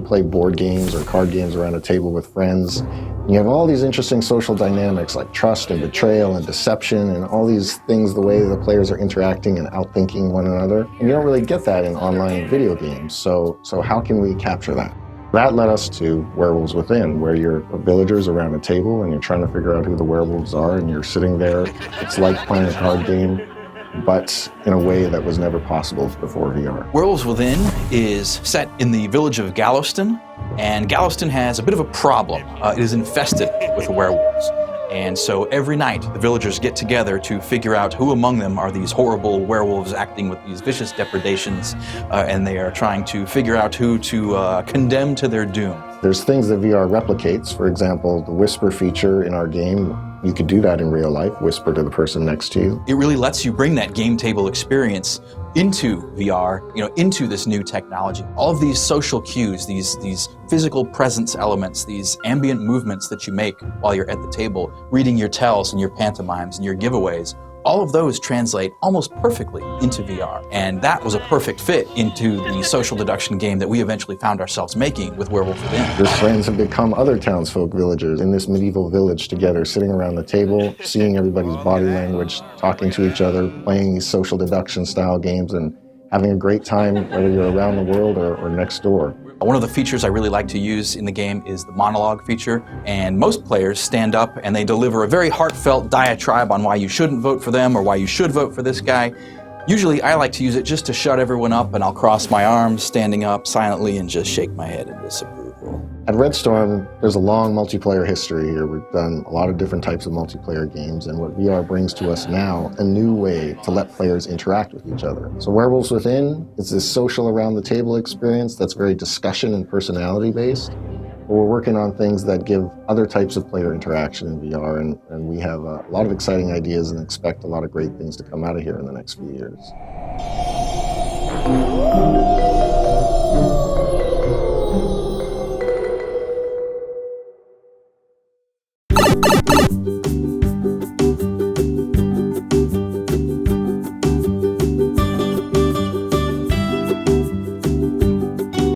play board games or card games around a table with friends. And you have all these interesting social dynamics like trust and betrayal and deception and all these things, the way the players are interacting and outthinking one another. And you don't really get that in online video games. So how can we capture that? That led us to Werewolves Within, where you're villagers around a table and you're trying to figure out who the werewolves are, and you're sitting there. It's like playing a card game, but in a way that was never possible before VR. Werewolves Within is set in the village of Galveston, and Galveston has a bit of a problem. It is infested with werewolves. And so every night, the villagers get together to figure out who among them are these horrible werewolves acting with these vicious depredations, and they are trying to figure out who to condemn to their doom. There's things that VR replicates. For example, the whisper feature in our game, you could do that in real life, whisper to the person next to you. It really lets you bring that game table experience into VR, into this new technology. All of these social cues, these physical presence elements, these ambient movements that you make while you're at the table, reading your tells and your pantomimes and your giveaways, all of those translate almost perfectly into VR. And that was a perfect fit into the social deduction game that we eventually found ourselves making with Werewolves Within. Your friends have become other townsfolk villagers in this medieval village together, sitting around the table, seeing everybody's body language, talking to each other, playing these social deduction style games, and having a great time, whether you're around the world or next door. One of the features I really like to use in the game is the monologue feature, and most players stand up and they deliver a very heartfelt diatribe on why you shouldn't vote for them or why you should vote for this guy. Usually I like to use it just to shut everyone up, and I'll cross my arms standing up silently and just shake my head in disapproval. At Red Storm, there's a long multiplayer history here. We've done a lot of different types of multiplayer games, and what VR brings to us now, a new way to let players interact with each other. So Werewolves Within is this social around the table experience that's very discussion and personality based. But we're working on things that give other types of player interaction in VR, and we have a lot of exciting ideas and expect a lot of great things to come out of here in the next few years.